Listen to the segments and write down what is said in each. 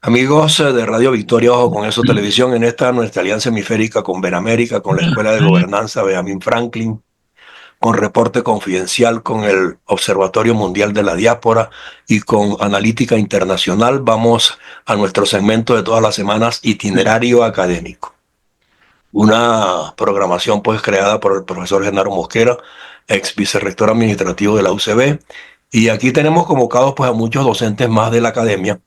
Amigos de Radio Victoria, ojo con eso, televisión en esta nuestra alianza hemisférica con Benamérica, con la Escuela de Gobernanza Benjamin Franklin, con Reporte Confidencial, con el Observatorio Mundial de la Diáspora y con Analítica Internacional. Vamos a nuestro segmento de todas las semanas, Itinerario Académico. Una programación pues creada por el profesor Genaro Mosquera, ex vicerrector administrativo de la UCB. Y aquí tenemos convocados pues a muchos docentes más de la academia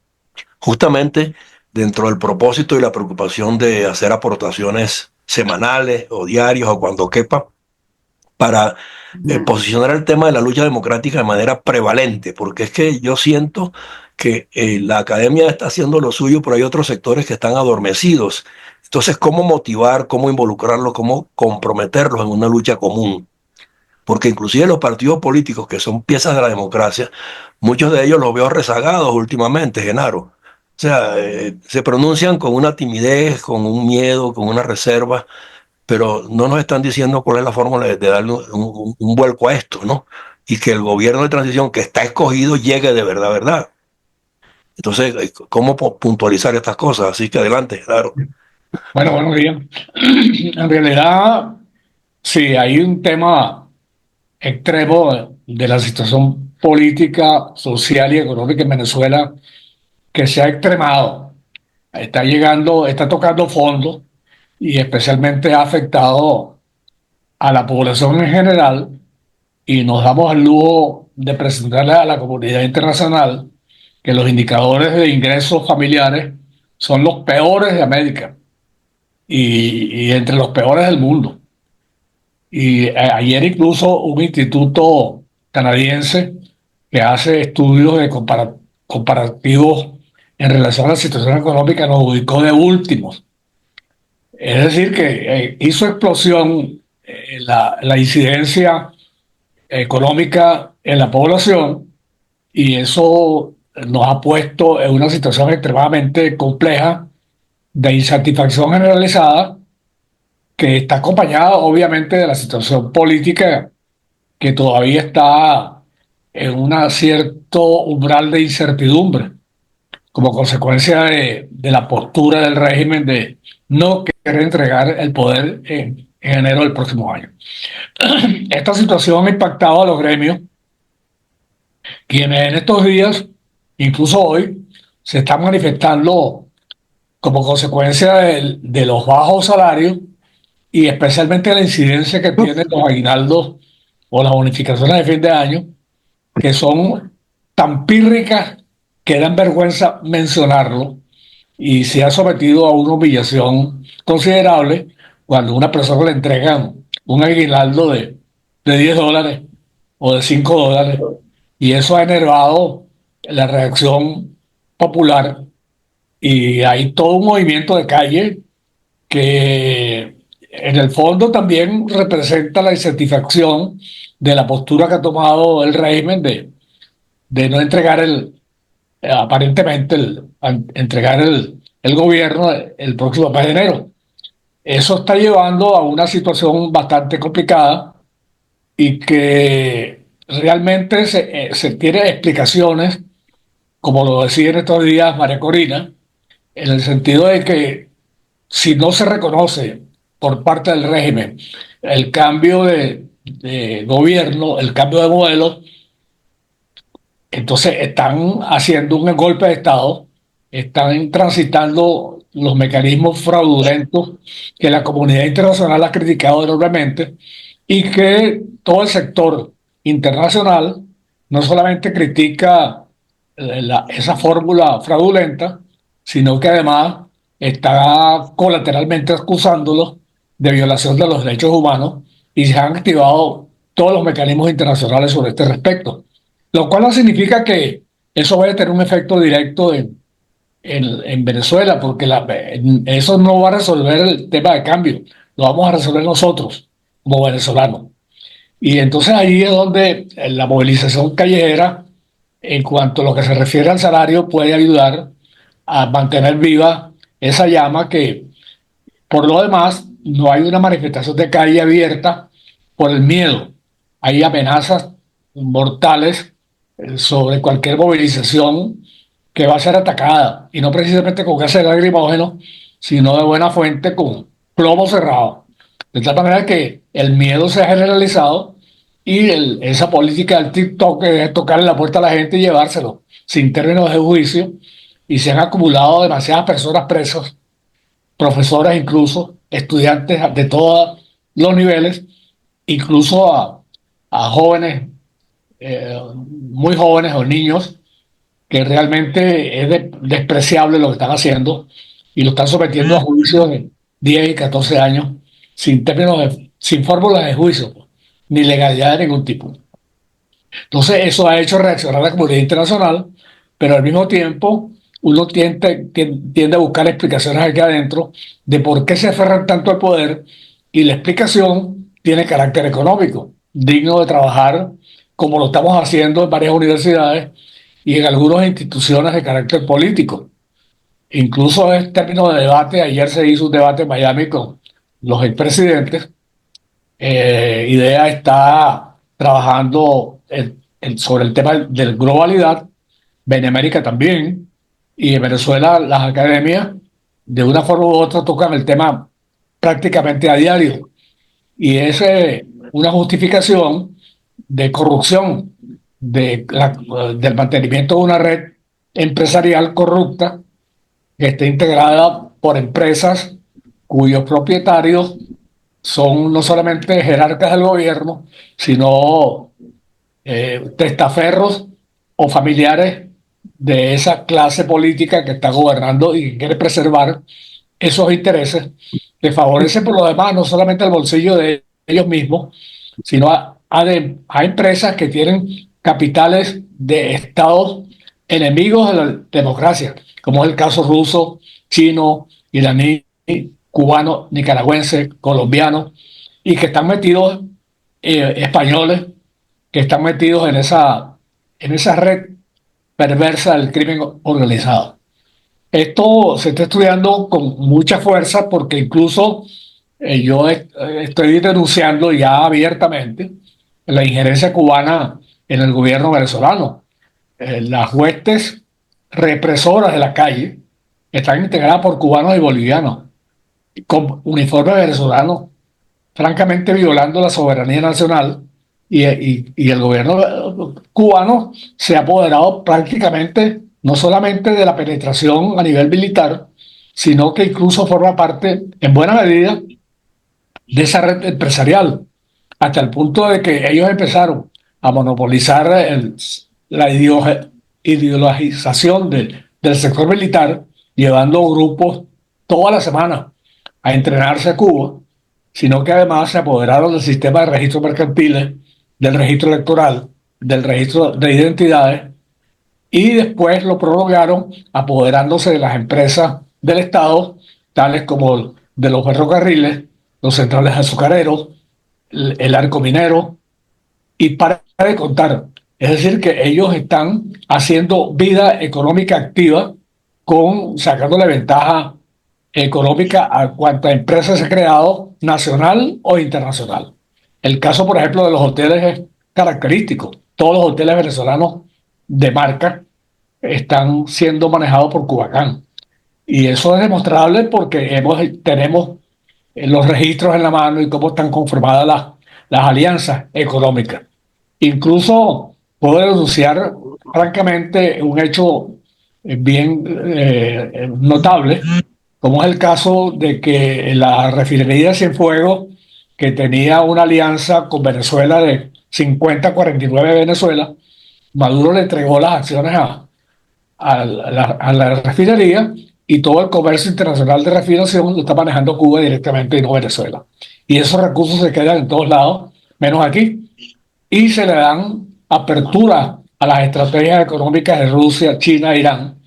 justamente dentro del propósito y la preocupación de hacer aportaciones semanales o diarios o cuando quepa para posicionar el tema de la lucha democrática de manera prevalente, porque es que yo siento que la academia está haciendo lo suyo, pero hay otros sectores que están adormecidos. Entonces, ¿cómo motivar, cómo involucrarlos, cómo comprometerlos en una lucha común? Porque inclusive los partidos políticos que son piezas de la democracia, muchos de ellos los veo rezagados últimamente, Genaro. O sea, se pronuncian con una timidez, con un miedo, con una reserva, pero no nos están diciendo cuál es la fórmula de darle un vuelco a esto, ¿no? Y que el gobierno de transición que está escogido llegue de verdad, verdad. Entonces, ¿cómo puntualizar estas cosas? Así que adelante, claro. Bueno, buenos días. En realidad, sí, hay un tema extremo de la situación política, social y económica en Venezuela que se ha extremado. Está llegando, está tocando fondo y especialmente ha afectado a la población en general y nos damos el lujo de presentarle a la comunidad internacional que los indicadores de ingresos familiares son los peores de América y entre los peores del mundo. Y ayer incluso un instituto canadiense que hace estudios de comparativos en relación a la situación económica nos ubicó de últimos. Es decir, que hizo explosión la incidencia económica en la población y eso nos ha puesto en una situación extremadamente compleja de insatisfacción generalizada que está acompañada obviamente de la situación política que todavía está en un cierto umbral de incertidumbre como consecuencia de la postura del régimen de no querer entregar el poder en enero del próximo año. Esta situación ha impactado a los gremios, quienes en estos días, incluso hoy, se están manifestando como consecuencia de los bajos salarios y especialmente la incidencia que tienen los aguinaldos o las bonificaciones de fin de año, que son tan pírricas que dan vergüenza mencionarlo y se ha sometido a una humillación considerable cuando a una persona le entregan un aguinaldo de $10 o de $5 y eso ha enervado la reacción popular y hay todo un movimiento de calle que en el fondo también representa la insatisfacción de la postura que ha tomado el régimen de no entregar aparentemente entregar el gobierno el próximo mes de enero. Eso está llevando a una situación bastante complicada y que realmente se tiene explicaciones, como lo decía en estos días María Corina, en el sentido de que si no se reconoce por parte del régimen el cambio de gobierno, el cambio de modelo, entonces están haciendo un golpe de Estado, están transitando los mecanismos fraudulentos que la comunidad internacional ha criticado enormemente y que todo el sector internacional no solamente critica esa fórmula fraudulenta, sino que además está colateralmente acusándolos de violación de los derechos humanos y se han activado todos los mecanismos internacionales sobre este respecto. Lo cual no significa que eso vaya a tener un efecto directo en Venezuela, porque eso no va a resolver el tema de cambio, lo vamos a resolver nosotros como venezolanos. Y entonces ahí es donde la movilización callejera, en cuanto a lo que se refiere al salario, puede ayudar a mantener viva esa llama que, por lo demás, no hay una manifestación de calle abierta por el miedo. Hay amenazas mortales sobre cualquier movilización que va a ser atacada, y no precisamente con gases lacrimógenos, sino de buena fuente con plomo cerrado. De tal manera que el miedo se ha generalizado y esa política del TikTok es tocarle la puerta a la gente y llevárselo sin términos de juicio, y se han acumulado demasiadas personas presas, profesoras incluso, estudiantes de todos los niveles, incluso a jóvenes, muy jóvenes o niños, que realmente es despreciable lo que están haciendo y lo están sometiendo a juicios de 10 y 14 años sin fórmulas de juicio, pues, ni legalidad de ningún tipo. Entonces, eso ha hecho reaccionar a la comunidad internacional, pero al mismo tiempo uno tiende a buscar explicaciones aquí adentro de por qué se aferran tanto al poder, y la explicación tiene carácter económico, digno de trabajar como lo estamos haciendo en varias universidades y en algunas instituciones de carácter político. Incluso en términos de debate, ayer se hizo un debate en Miami con los expresidentes. IDEA está trabajando sobre el tema de globalidad, Benemérica también, y en Venezuela las academias de una forma u otra tocan el tema prácticamente a diario, y es una justificación de corrupción, del mantenimiento de una red empresarial corrupta que está integrada por empresas cuyos propietarios son no solamente jerarcas del gobierno, sino testaferros o familiares de esa clase política que está gobernando y que quiere preservar esos intereses que favorecen por lo demás no solamente el bolsillo de ellos mismos, sino a empresas que tienen capitales de estados enemigos de la democracia, como es el caso ruso, chino, iraní, cubano, nicaragüense, colombiano, y que están metidos, españoles, que están metidos en esa red perversa del crimen organizado. Esto se está estudiando con mucha fuerza porque incluso estoy denunciando ya abiertamente la injerencia cubana en el gobierno venezolano. Las huestes represoras de la calle están integradas por cubanos y bolivianos con uniformes venezolanos, francamente violando la soberanía nacional, y el gobierno cubano se ha apoderado prácticamente no solamente de la penetración a nivel militar, sino que incluso forma parte en buena medida de esa red empresarial, hasta el punto de que ellos empezaron a monopolizar la ideologización del sector militar, llevando grupos toda la semana a entrenarse a Cuba, sino que además se apoderaron del sistema de registros mercantiles, del registro electoral, del registro de identidades, y después lo prolongaron apoderándose de las empresas del Estado, tales como de los ferrocarriles, los centrales azucareros, el arco minero, y para de contar. Es decir, que ellos están haciendo vida económica activa, sacándole ventaja económica a cuanta empresa se ha creado, nacional o internacional. El caso, por ejemplo, de los hoteles es característico. Todos los hoteles venezolanos de marca están siendo manejados por Cubacán. Y eso es demostrable porque tenemos los registros en la mano y cómo están conformadas las alianzas económicas. Incluso puedo denunciar francamente un hecho bien notable, como es el caso de que la refinería de Cienfuegos, que tenía una alianza con Venezuela de 50-49 Venezuela, Maduro le entregó las acciones a la refinería, y todo el comercio internacional de refinación lo está manejando Cuba directamente y no Venezuela. Y esos recursos se quedan en todos lados, menos aquí, y se le dan apertura a las estrategias económicas de Rusia, China e Irán,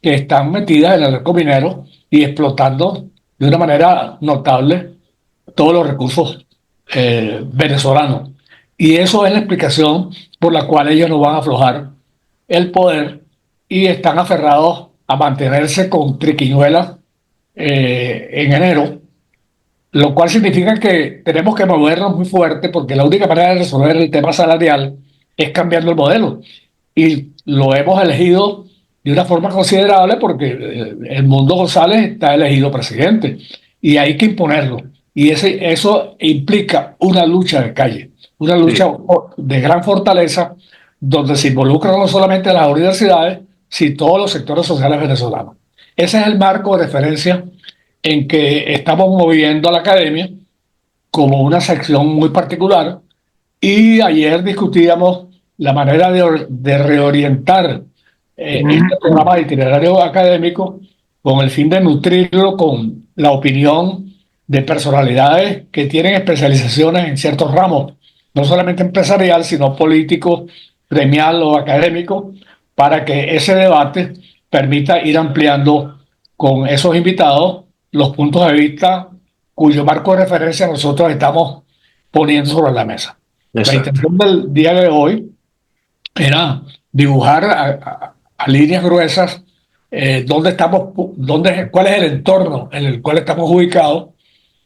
que están metidas en el arco minero y explotando de una manera notable todos los recursos venezolanos. Y eso es la explicación por la cual ellos no van a aflojar el poder y están aferrados a mantenerse con triquiñuelas en enero, lo cual significa que tenemos que movernos muy fuerte porque la única manera de resolver el tema salarial es cambiando el modelo. Y lo hemos elegido de una forma considerable porque el Mundo González está elegido presidente y hay que imponerlo. Y eso implica una lucha de calle, una lucha Sí, de gran fortaleza donde se involucran no solamente las universidades, sino todos los sectores sociales venezolanos. Ese es el marco de referencia en que estamos moviendo a la academia como una sección muy particular y ayer discutíamos la manera de reorientar este programa de itinerario académico con el fin de nutrirlo con la opinión de personalidades que tienen especializaciones en ciertos ramos, no solamente empresarial, sino político, gremial o académico, para que ese debate permita ir ampliando con esos invitados los puntos de vista cuyo marco de referencia nosotros estamos poniendo sobre la mesa. La exacto. intención del día de hoy era dibujar a líneas gruesas dónde estamos, cuál es el entorno en el cual estamos ubicados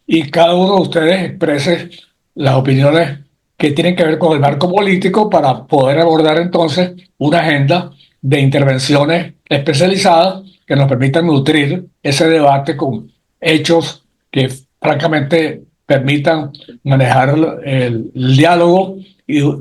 y cada uno de ustedes exprese las opiniones que tienen que ver con el marco político para poder abordar entonces una agenda de intervenciones especializadas que nos permitan nutrir ese debate con hechos que francamente permitan manejar el diálogo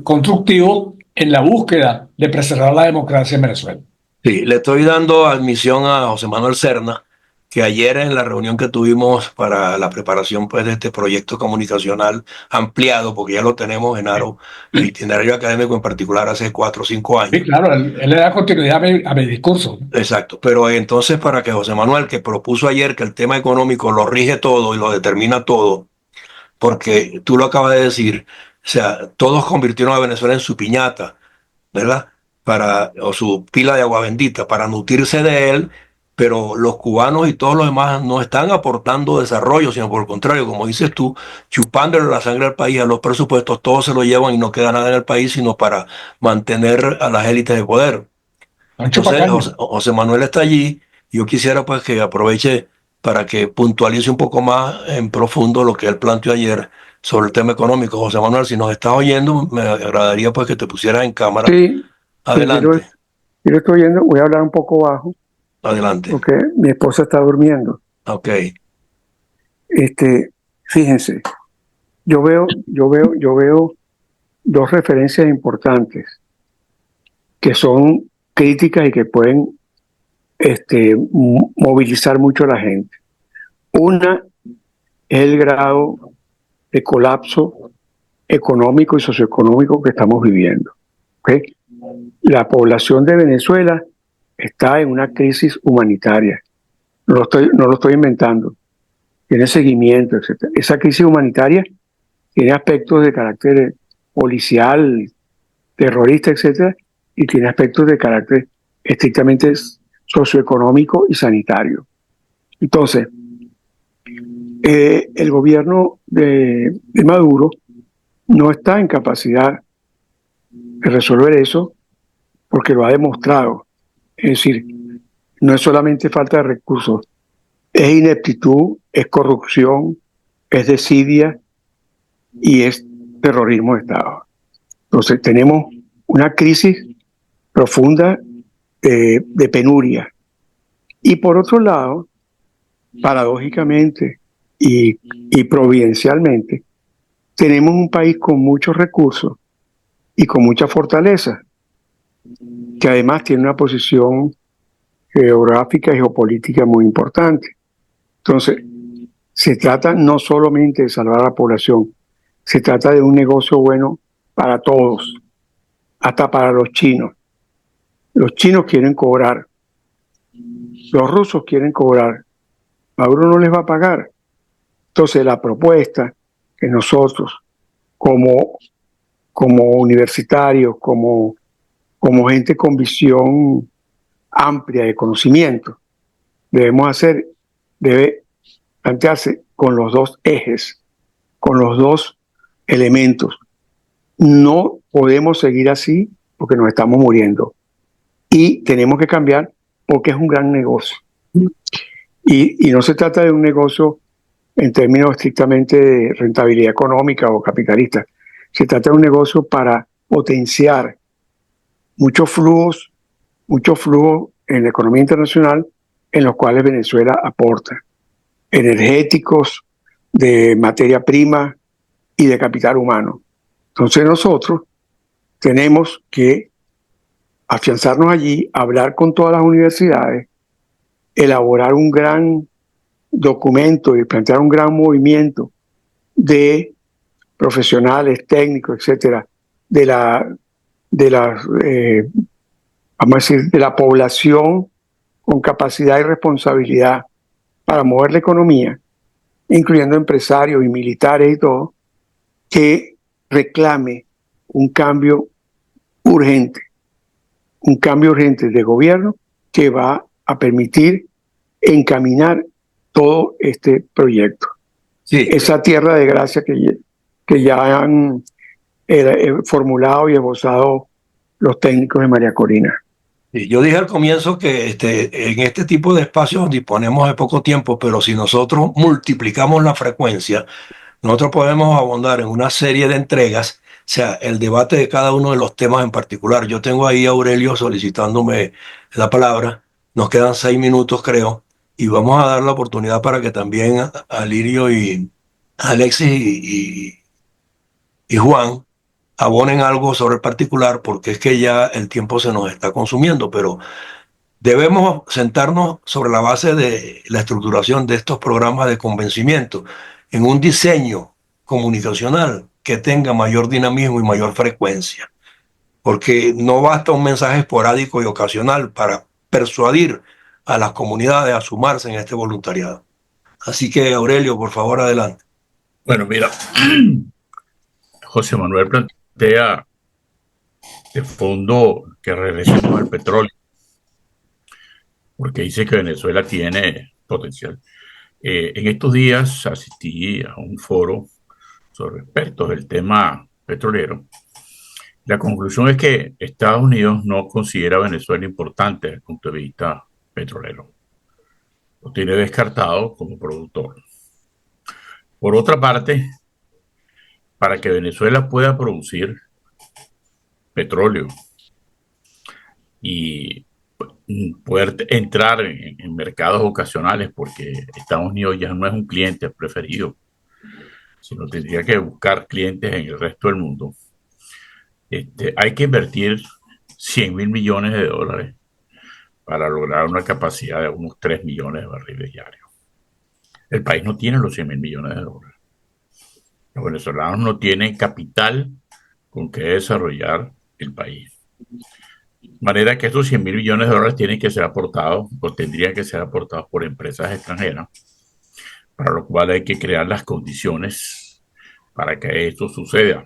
constructivo en la búsqueda de preservar la democracia en Venezuela. Sí, le estoy dando admisión a José Manuel Serna, que ayer en la reunión que tuvimos para la preparación pues, de este proyecto comunicacional ampliado, porque ya lo tenemos en Aro, el itinerario académico en particular hace 4 o 5 años. Sí, claro, él le da continuidad a mi discurso. Exacto, pero entonces para que José Manuel, que propuso ayer que el tema económico lo rige todo y lo determina todo, porque tú lo acabas de decir, o sea, todos convirtieron a Venezuela en su piñata, ¿verdad? O su pila de agua bendita, para nutrirse de él, pero los cubanos y todos los demás no están aportando desarrollo, sino por el contrario, como dices tú, chupándole la sangre al país, a los presupuestos, todos se lo llevan y no queda nada en el país, sino para mantener a las élites de poder. Ancho Entonces, Pacaño. José Manuel está allí. Yo quisiera pues que aproveche para que puntualice un poco más en profundo lo que él planteó ayer sobre el tema económico. José Manuel, si nos estás oyendo, me agradaría pues que te pusieras en cámara. Sí, Adelante, sí lo estoy oyendo. Voy a hablar un poco bajo adelante. porque mi esposa está durmiendo. Ok, Fíjense, yo veo dos referencias importantes que son críticas y que pueden movilizar mucho a la gente. Una es el grado de colapso económico y socioeconómico que estamos viviendo. ¿Ok? La población de Venezuela está en una crisis humanitaria. No lo estoy inventando. Tiene seguimiento, etc. Esa crisis humanitaria tiene aspectos de carácter policial, terrorista, etc. Y tiene aspectos de carácter estrictamente socioeconómico y sanitario. Entonces, el gobierno de Maduro no está en capacidad de resolver eso porque lo ha demostrado. Es decir, no es solamente falta de recursos, es ineptitud, es corrupción, es desidia y es terrorismo de Estado. Entonces tenemos una crisis profunda de penuria. Y por otro lado, paradójicamente y providencialmente, tenemos un país con muchos recursos y con mucha fortaleza, que además tiene una posición geográfica y geopolítica muy importante. Entonces, se trata no solamente de salvar a la población, se trata de un negocio bueno para todos, hasta para los chinos. Los chinos quieren cobrar, los rusos quieren cobrar, Maduro no les va a pagar. Entonces, la propuesta que nosotros, como universitarios, como gente con visión amplia de conocimiento, debemos hacer, debe plantearse con los dos ejes, con los dos elementos. No podemos seguir así porque nos estamos muriendo y tenemos que cambiar porque es un gran negocio. Y no se trata de un negocio en términos estrictamente de rentabilidad económica o capitalista. Se trata de un negocio para potenciar muchos flujos en la economía internacional en los cuales Venezuela aporta, energéticos, de materia prima y de capital humano. Entonces nosotros tenemos que afianzarnos allí, hablar con todas las universidades, elaborar un gran documento y plantear un gran movimiento de profesionales, técnicos, etcétera, de vamos a decir, de la población con capacidad y responsabilidad para mover la economía, incluyendo empresarios y militares y todo, que reclame un cambio urgente de gobierno que va a permitir encaminar todo este proyecto. Sí. Esa tierra de gracia que ya han formulado y esbozado los técnicos de María Corina. Sí, yo dije al comienzo que en este tipo de espacios disponemos de poco tiempo, pero si nosotros multiplicamos la frecuencia, nosotros podemos abundar en una serie de entregas, o sea, el debate de cada uno de los temas en particular. Yo tengo ahí a Aurelio solicitándome la palabra, nos quedan 6 minutos creo, y vamos a dar la oportunidad para que también a Lirio y Alexis y Juan abonen algo sobre el particular, porque es que ya el tiempo se nos está consumiendo, pero debemos sentarnos sobre la base de la estructuración de estos programas de convencimiento en un diseño comunicacional que tenga mayor dinamismo y mayor frecuencia, porque no basta un mensaje esporádico y ocasional para persuadir a las comunidades a sumarse en este voluntariado. Así que, Aurelio, por favor, adelante. Bueno, mira, José Manuel plantea de fondo que regresemos al petróleo, porque dice que Venezuela tiene potencial. En estos días asistí a un foro sobre expertos del tema petrolero. La conclusión es que Estados Unidos no considera a Venezuela importante desde el punto de vista petrolero. Lo tiene descartado como productor. Por otra parte, para que Venezuela pueda producir petróleo y poder entrar en mercados ocasionales, porque Estados Unidos ya no es un cliente preferido, sino tendría que buscar clientes en el resto del mundo. Hay que invertir 100.000 millones de dólares para lograr una capacidad de unos 3 millones de barriles diarios. El país no tiene los 100.000 millones de dólares. Los venezolanos no tienen capital con que desarrollar el país. De manera que esos 100.000 millones de dólares tienen que ser aportados o tendrían que ser aportados por empresas extranjeras, para lo cual hay que crear las condiciones para que esto suceda.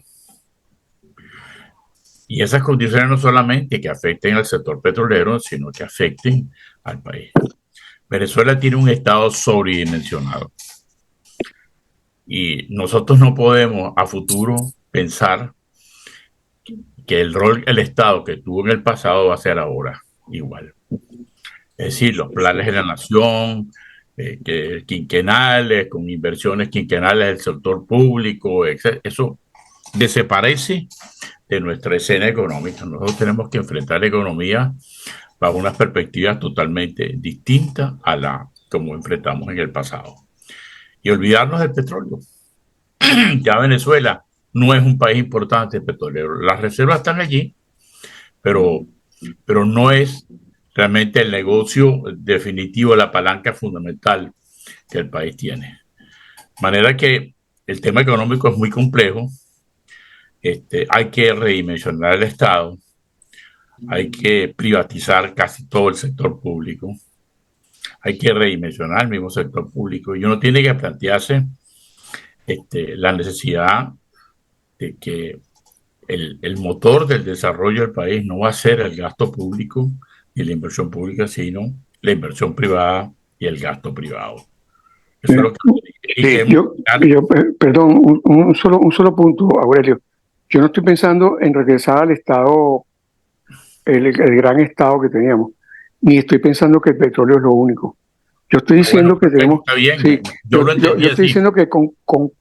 Y esas condiciones no solamente que afecten al sector petrolero, sino que afecten al país. Venezuela tiene un estado sobredimensionado. Y nosotros no podemos a futuro pensar que el Estado que tuvo en el pasado va a ser ahora igual. Es decir, los planes de la nación, quinquenales, con inversiones quinquenales del sector público, etc. Eso desaparece de nuestra escena económica. Nosotros tenemos que enfrentar la economía bajo unas perspectivas totalmente distintas a la como enfrentamos en el pasado. Y olvidarnos del petróleo. Ya Venezuela no es un país importante petrolero. Las reservas están allí, pero no es realmente el negocio definitivo, la palanca fundamental que el país tiene. De manera que el tema económico es muy complejo. Hay que redimensionar el Estado, hay que privatizar casi todo el sector público, hay que redimensionar el mismo sector público y uno tiene que plantearse la necesidad de que el motor del desarrollo del país no va a ser el gasto público y la inversión pública, sino la inversión privada y el gasto privado. Eso es lo que perdón, un solo punto, Aurelio. Yo no estoy pensando en regresar al estado, el gran estado que teníamos, ni estoy pensando que el petróleo es lo único. Yo estoy diciendo que tenemos... Está bien, sí, yo estoy diciendo que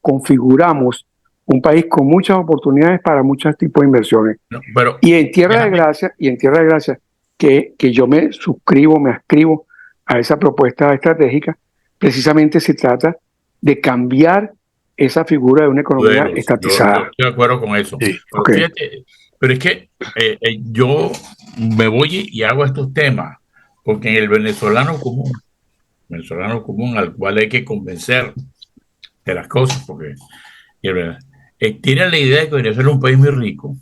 configuramos un país con muchas oportunidades para muchos tipos de inversiones. No, pero, y en Tierra de Gracia, que yo me ascribo a esa propuesta estratégica. Precisamente se trata de cambiar esa figura de una economía Yo estatizada. estoy de acuerdo con eso. Sí. Pero Ok. fíjate, pero es que yo me voy y hago estos temas, porque en el venezolano común al cual hay que convencer de las cosas, porque tiene la idea de que Venezuela es un país muy rico,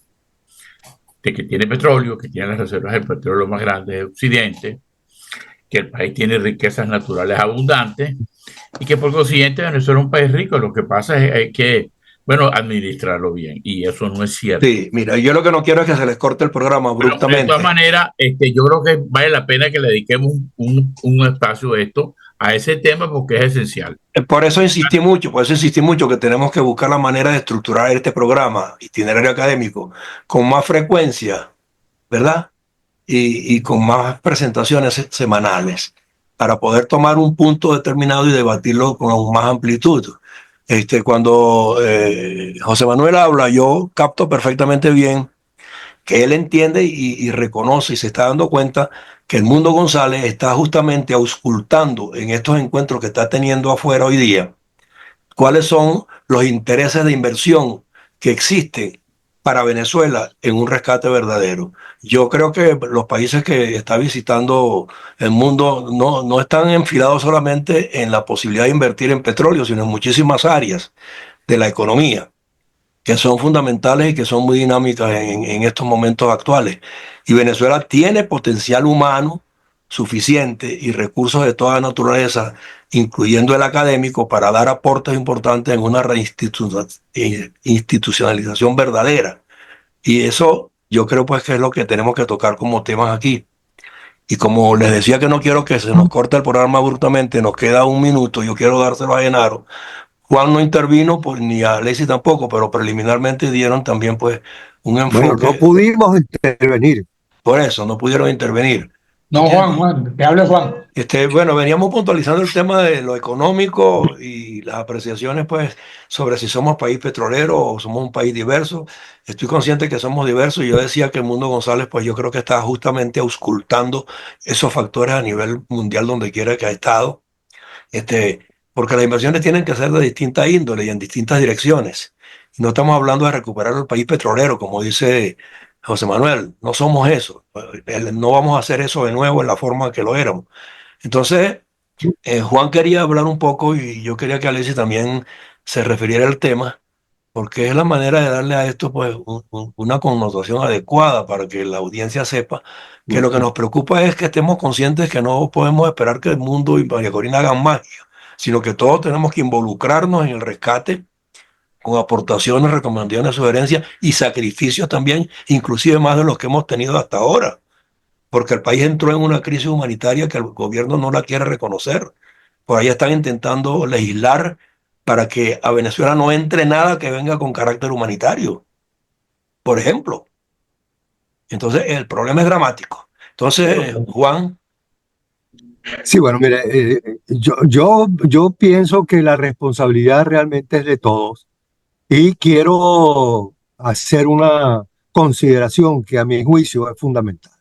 de que tiene petróleo, que tiene las reservas de petróleo más grandes de Occidente, que el país tiene riquezas naturales abundantes y que por consiguiente Venezuela es un país rico. Lo que pasa es que, bueno, administrarlo bien y eso no es cierto. Sí, mira, yo lo que no quiero es que se les corte el programa Pero de todas abruptamente. maneras, yo creo que vale la pena que le dediquemos un espacio a esto, a ese tema, porque es esencial. Por eso insistí mucho que tenemos que buscar la manera de estructurar este programa, itinerario académico, con más frecuencia, ¿verdad? Y con más presentaciones semanales, para poder tomar un punto determinado y debatirlo con aún más amplitud. Cuando José Manuel habla, yo capto perfectamente bien que él entiende y reconoce y se está dando cuenta que el mundo González está justamente auscultando en estos encuentros que está teniendo afuera hoy día cuáles son los intereses de inversión que existen para Venezuela en un rescate verdadero. Yo creo que los países que está visitando el mundo no están enfilados solamente en la posibilidad de invertir en petróleo, sino en muchísimas áreas de la economía que son fundamentales y que son muy dinámicas en estos momentos actuales. Y Venezuela tiene potencial humano suficiente y recursos de toda naturaleza, incluyendo el académico, para dar aportes importantes en una reinstitucionalización verdadera. Y eso yo creo pues que es lo que tenemos que tocar como temas aquí. Y como les decía que no quiero que se nos corte el programa abruptamente, nos queda un minuto, yo quiero dárselo a Genaro. Juan no intervino, pues, ni a Alexis tampoco, pero preliminarmente dieron también pues un Bueno, no enfoque. pudimos intervenir. Por eso no pudieron intervenir. No, ¿Entiendes? Juan, te hable Juan. Bueno, veníamos puntualizando el tema de lo económico y las apreciaciones, pues, sobre si somos país petrolero o somos un país diverso. Estoy consciente que somos diversos y yo decía que el mundo González, pues, yo creo que está justamente auscultando esos factores a nivel mundial donde quiera que ha estado. Porque las inversiones tienen que ser de distinta índole y en distintas direcciones. Y no estamos hablando de recuperar el país petrolero, como dice José Manuel. No somos eso. No vamos a hacer eso de nuevo en la forma que lo éramos. Entonces, Juan quería hablar un poco y yo quería que Alexis también se refiriera al tema, porque es la manera de darle a esto pues una connotación adecuada para que la audiencia sepa que lo que nos preocupa es que estemos conscientes que no podemos esperar que el mundo y María Corina hagan magia, sino que todos tenemos que involucrarnos en el rescate con aportaciones, recomendaciones, sugerencias y sacrificios también, inclusive más de los que hemos tenido hasta ahora, porque el país entró en una crisis humanitaria que el gobierno no la quiere reconocer. Por ahí están intentando legislar para que a Venezuela no entre nada que venga con carácter humanitario, por ejemplo. Entonces, el problema es dramático. Entonces, Juan, Sí, bueno, mire, yo pienso que la responsabilidad realmente es de todos y quiero hacer una consideración que a mi juicio es fundamental.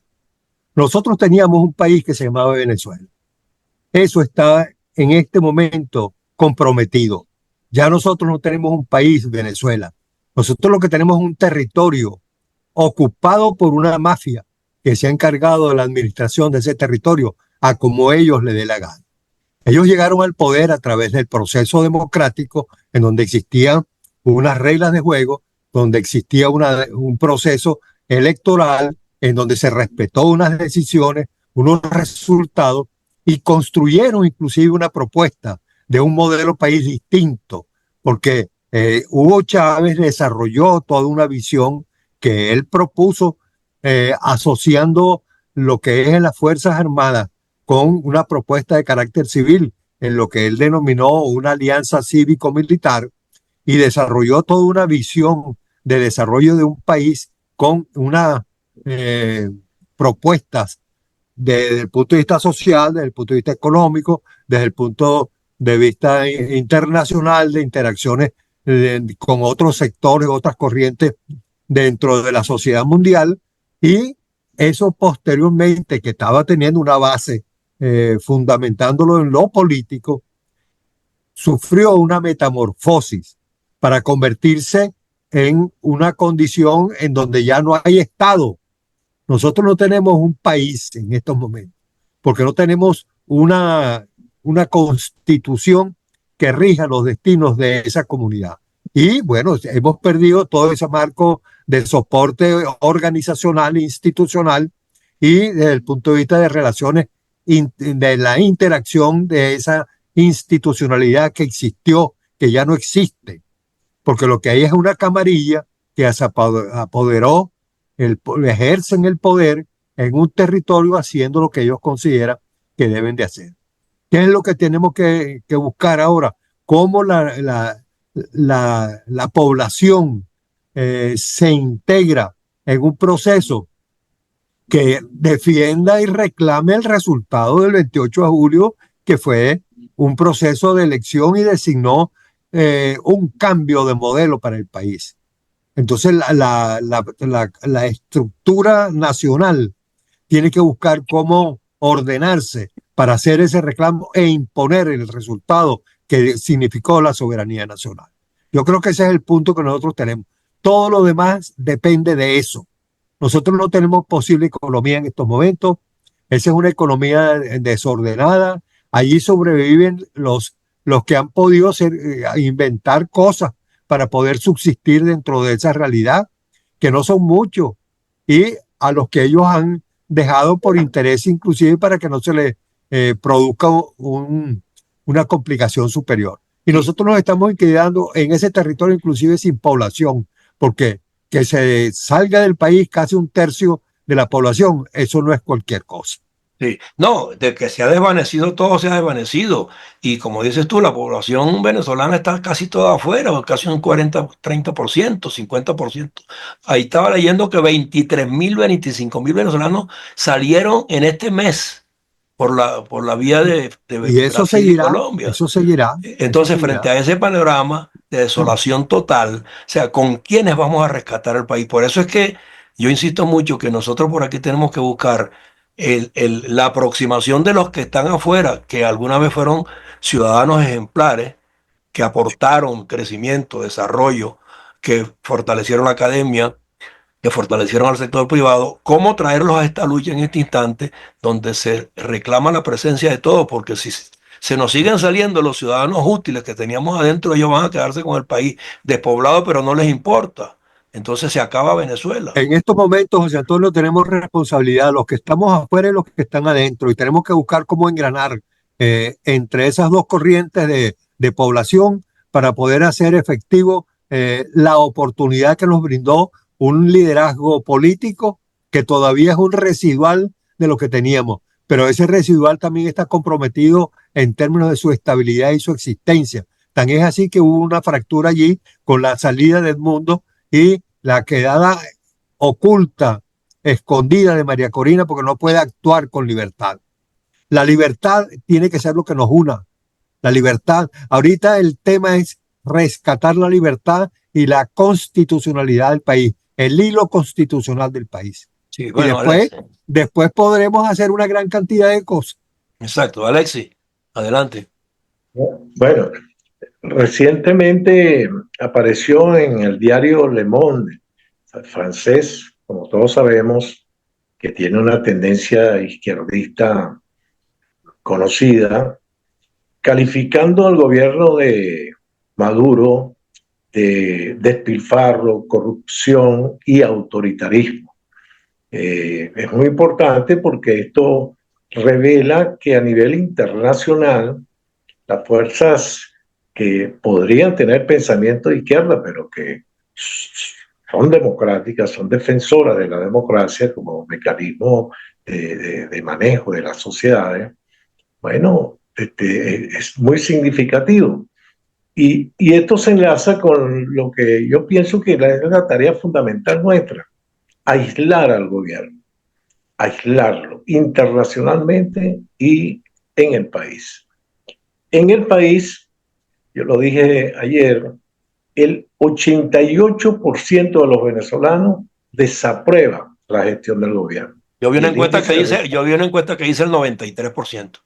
Nosotros teníamos un país que se llamaba Venezuela. Eso está en este momento comprometido. Ya nosotros no tenemos un país, Venezuela. Nosotros lo que tenemos es un territorio ocupado por una mafia que se ha encargado de la administración de ese territorio a como ellos le dé la gana. Ellos llegaron al poder a través del proceso democrático en donde existían unas reglas de juego, donde existía un proceso electoral, en donde se respetó unas decisiones, unos resultados y construyeron inclusive una propuesta de un modelo país distinto, porque Hugo Chávez desarrolló toda una visión que él propuso asociando lo que es en las Fuerzas Armadas con una propuesta de carácter civil, en lo que él denominó una alianza cívico-militar, y desarrolló toda una visión de desarrollo de un país con unas propuestas desde el punto de vista social, desde el punto de vista económico, desde el punto de vista internacional, de interacciones con otros sectores, otras corrientes dentro de la sociedad mundial, y eso posteriormente, que estaba teniendo una base fundamentándolo en lo político, sufrió una metamorfosis para convertirse en una condición en donde ya no hay Estado. Nosotros no tenemos un país en estos momentos, porque no tenemos una constitución que rija los destinos de esa comunidad. Y bueno, hemos perdido todo ese marco de soporte organizacional, institucional y desde el punto de vista de relaciones, de la interacción de esa institucionalidad que existió, que ya no existe, porque lo que hay es una camarilla que se apoderó, ejercen el poder en un territorio haciendo lo que ellos consideran que deben de hacer. ¿Qué es lo que tenemos que buscar ahora? ¿Cómo la población se integra en un proceso que defienda y reclame el resultado del 28 de julio, que fue un proceso de elección y designó un cambio de modelo para el país? Entonces la estructura nacional tiene que buscar cómo ordenarse para hacer ese reclamo e imponer el resultado que significó la soberanía nacional. Yo creo que ese es el punto que nosotros tenemos. Todo lo demás depende de eso. Nosotros no tenemos posible economía en estos momentos. Esa es una economía desordenada. Allí sobreviven los que han podido inventar cosas para poder subsistir dentro de esa realidad, que no son muchos, y a los que ellos han dejado por interés, inclusive para que no se les produzca una complicación superior. Y nosotros nos estamos quedando en ese territorio inclusive sin población, porque que se salga del país casi un tercio de la población, eso no es cualquier cosa. Sí, no, de que se ha desvanecido todo, se ha desvanecido. Y como dices tú, la población venezolana está casi toda afuera, casi un 40, 30%, 50%. Ahí estaba leyendo que 23.000, 25.000 venezolanos salieron en este mes por la vía de Y eso Brasil y seguirá, Colombia. eso seguirá, Entonces, eso frente seguirá. a ese panorama de desolación total, o sea, ¿con quiénes vamos a rescatar el país? Por eso es que yo insisto mucho que nosotros por aquí tenemos que buscar la aproximación de los que están afuera, que alguna vez fueron ciudadanos ejemplares, que aportaron crecimiento, desarrollo, que fortalecieron la academia, que fortalecieron al sector privado, cómo traerlos a esta lucha en este instante donde se reclama la presencia de todos, porque si se nos siguen saliendo los ciudadanos útiles que teníamos adentro, ellos van a quedarse con el país despoblado, pero no les importa. Entonces se acaba Venezuela. En estos momentos, José Antonio, tenemos responsabilidad, los que estamos afuera y los que están adentro, y tenemos que buscar cómo engranar entre esas dos corrientes de población para poder hacer efectivo la oportunidad que nos brindó un liderazgo político que todavía es un residual de lo que teníamos, pero ese residual también está comprometido en términos de su estabilidad y su existencia. Tan es así que hubo una fractura allí con la salida del mundo y la quedada oculta, escondida de María Corina, porque no puede actuar con libertad. La libertad tiene que ser lo que nos una. La libertad. Ahorita el tema es rescatar la libertad y la constitucionalidad del país, el hilo constitucional del país. Sí, Y bueno, Alexis. después podremos hacer una gran cantidad de cosas. Exacto, Alexis, adelante. Bueno, recientemente apareció en el diario Le Monde, francés, como todos sabemos, que tiene una tendencia izquierdista conocida, calificando al gobierno de Maduro de despilfarro, corrupción y autoritarismo. Es muy importante porque esto revela que a nivel internacional las fuerzas que podrían tener pensamiento de izquierda, pero que son democráticas, son defensoras de la democracia como mecanismo de manejo de las sociedades, bueno, es muy significativo. Y esto se enlaza con lo que yo pienso que es la tarea fundamental nuestra: aislar al gobierno, aislarlo internacionalmente y en el país. En el país, yo lo dije ayer, el 88% de los venezolanos desaprueba la gestión del gobierno. Yo vi y una el encuesta que índice de... dice, yo vi una encuesta que dice el 93%.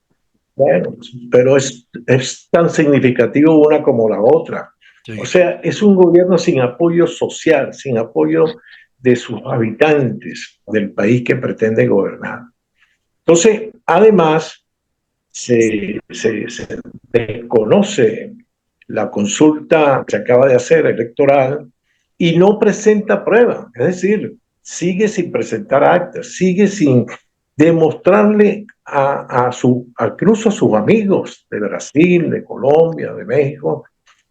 Bueno, pero es tan significativo una como la otra. O Sí. sea, es un gobierno sin apoyo social, sin apoyo de sus habitantes del país que pretende gobernar. Entonces, además, se desconoce la consulta que se acaba de hacer electoral y no presenta pruebas. Es decir, sigue sin presentar actas, sigue sin demostrarle incluso a sus amigos de Brasil, de Colombia, de México,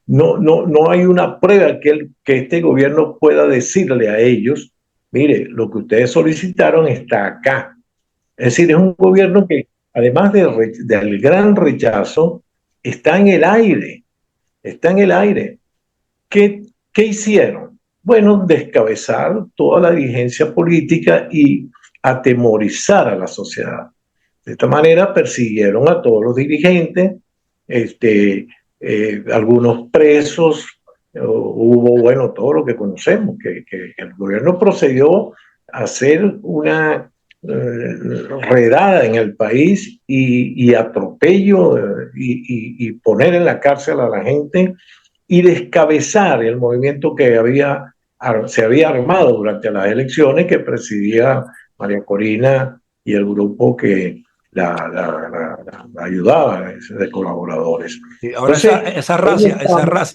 no hay una prueba que este gobierno pueda decirle a ellos, mire, lo que ustedes solicitaron está acá. Es decir, es un gobierno que, además del gran rechazo, está en el aire, está en el aire. ¿Qué hicieron? Bueno, descabezar toda la dirigencia política y atemorizar a la sociedad. De esta manera persiguieron a todos los dirigentes, algunos presos, hubo, bueno, todo lo que conocemos, que el gobierno procedió a hacer una redada en el país y atropello y poner en la cárcel a la gente y descabezar el movimiento que se había armado durante las elecciones que presidía María Corina y el grupo que la ayudaba de colaboradores. Y ahora Entonces,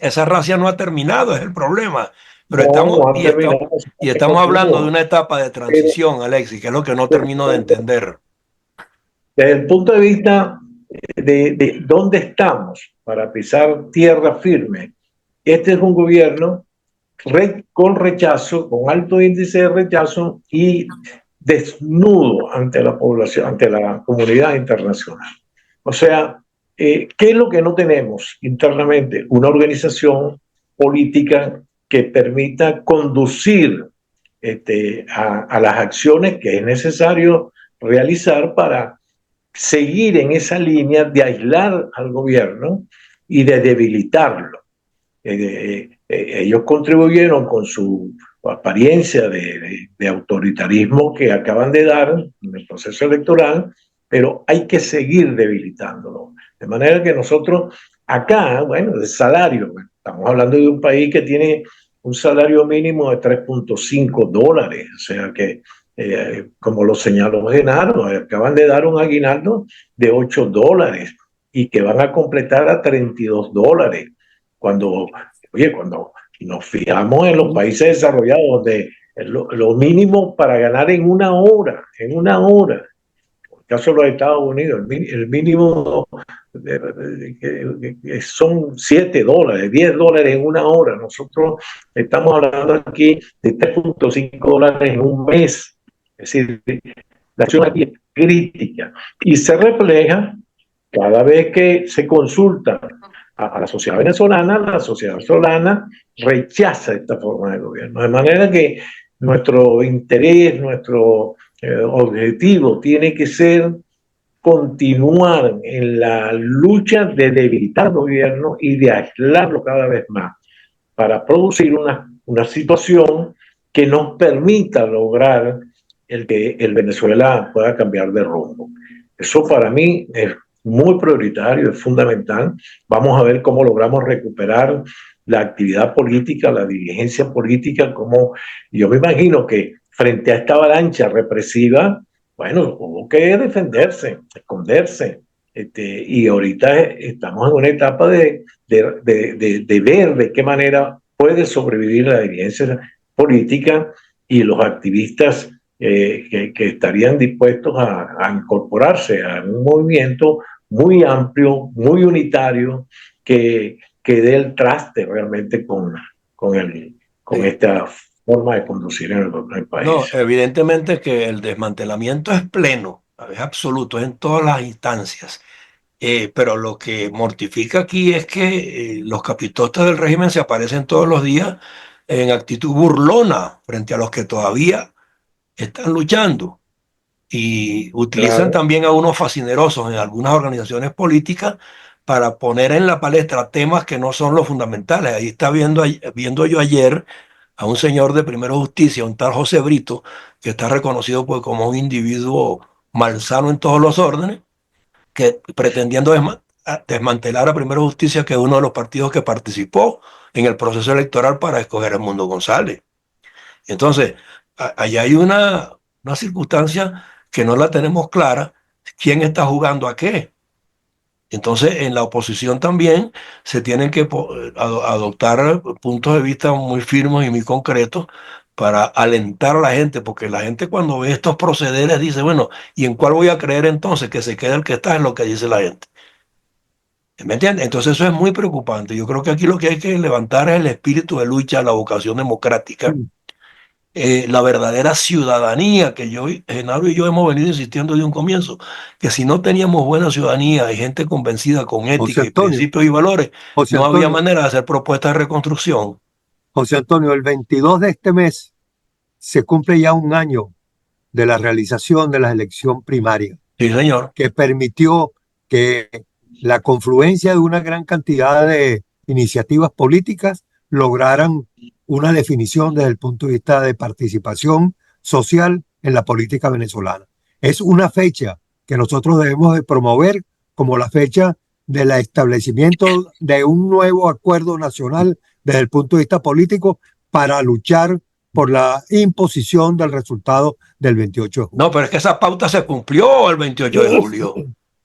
esa racia no ha terminado, es el problema. Pero no han terminado, y se estamos hablando de continúa. una etapa de Pero transición, Alexis, que es lo que no desde, termino de entender. desde el punto de vista de dónde estamos para pisar tierra firme, este es un gobierno con rechazo, con alto índice de rechazo y desnudo ante la población, ante la comunidad internacional. O sea, ¿qué es lo que no tenemos internamente? Una organización política que permita conducir a las acciones que es necesario realizar para seguir en esa línea de aislar al gobierno y de debilitarlo. Ellos contribuyeron con su apariencia de autoritarismo que acaban de dar en el proceso electoral, pero hay que seguir debilitándolo. De manera que nosotros acá, bueno, de salario, bueno, estamos hablando de un país que tiene un salario mínimo de $3.5, o sea que, como lo señaló Genaro, acaban de dar un aguinaldo de $8 y que van a completar a $32. Cuando, oye, cuando nos fijamos en los países desarrollados, donde lo mínimo para ganar en una hora, en el caso de los Estados Unidos, el mínimo son $7, $10 en una hora. Nosotros estamos hablando aquí de $3.5 en un mes. Es decir, la acción aquí es crítica y se refleja cada vez que se consulta a la sociedad venezolana rechaza esta forma de gobierno. De manera que nuestro interés, nuestro objetivo tiene que ser continuar en la lucha de debilitar el gobierno y de aislarlo cada vez más para producir una situación que nos permita lograr el que el Venezuela pueda cambiar de rumbo. Eso para mí es muy prioritario, es fundamental. Vamos a ver cómo logramos recuperar la actividad política, la dirigencia política, como yo me imagino que frente a esta avalancha represiva, bueno, hubo que defenderse, esconderse. Y ahorita estamos en una etapa de ver de qué manera puede sobrevivir la dirigencia política y los activistas que estarían dispuestos a incorporarse a un movimiento muy amplio, muy unitario, que dé el traste realmente con esta forma de conducir en el país. No, evidentemente que el desmantelamiento es pleno, es absoluto, es en todas las instancias. Pero lo que mortifica aquí es que los capitostas del régimen se aparecen todos los días en actitud burlona frente a los que todavía están luchando y utilizan Claro. también a unos fascinerosos en algunas organizaciones políticas para poner en la palestra temas que no son los fundamentales. Ahí está viendo yo ayer a un señor de Primero Justicia, un tal José Brito, que está reconocido pues, como un individuo malsano en todos los órdenes, que pretendiendo desmantelar a Primero Justicia, que es uno de los partidos que participó en el proceso electoral para escoger a Edmundo González. Entonces, allá hay una circunstancia que no la tenemos clara, quién está jugando a qué. Entonces, en la oposición también se tienen que adoptar puntos de vista muy firmes y muy concretos para alentar a la gente, porque la gente cuando ve estos procederes dice, bueno, ¿y en cuál voy a creer entonces? Que se quede el que está, es lo que dice la gente. ¿Me entiendes? Entonces eso es muy preocupante. Yo creo que aquí lo que hay que levantar es el espíritu de lucha, la vocación democrática, la verdadera ciudadanía que Genaro y yo hemos venido insistiendo de un comienzo, que si no teníamos buena ciudadanía y gente convencida con José ética y Antonio, principios y valores, José no había Antonio, manera de hacer propuestas de reconstrucción. José Antonio, el 22 de este mes se cumple ya un año de la realización de la elección primaria, Sí, señor. que permitió que la confluencia de una gran cantidad de iniciativas políticas lograran una definición desde el punto de vista de participación social en la política venezolana. Es una fecha que nosotros debemos de promover como la fecha del establecimiento de un nuevo acuerdo nacional desde el punto de vista político para luchar por la imposición del resultado del 28 de julio. No, pero es que esa pauta se cumplió el 28 de julio.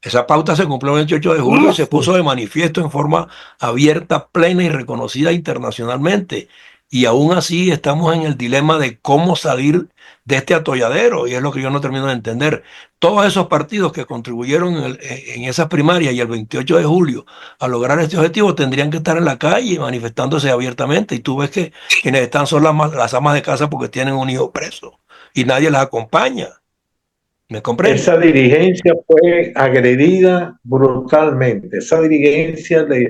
Esa pauta se cumplió el 28 de julio y se puso de manifiesto en forma abierta, plena y reconocida internacionalmente. Y aún así estamos en el dilema de cómo salir de este atolladero, y es lo que yo no termino de entender. Todos esos partidos que contribuyeron en esas primarias y el 28 de julio a lograr este objetivo tendrían que estar en la calle manifestándose abiertamente. Y tú ves que quienes están son las amas de casa porque tienen un hijo preso y nadie las acompaña. ¿Me comprende? Esa dirigencia fue agredida brutalmente. Esa dirigencia del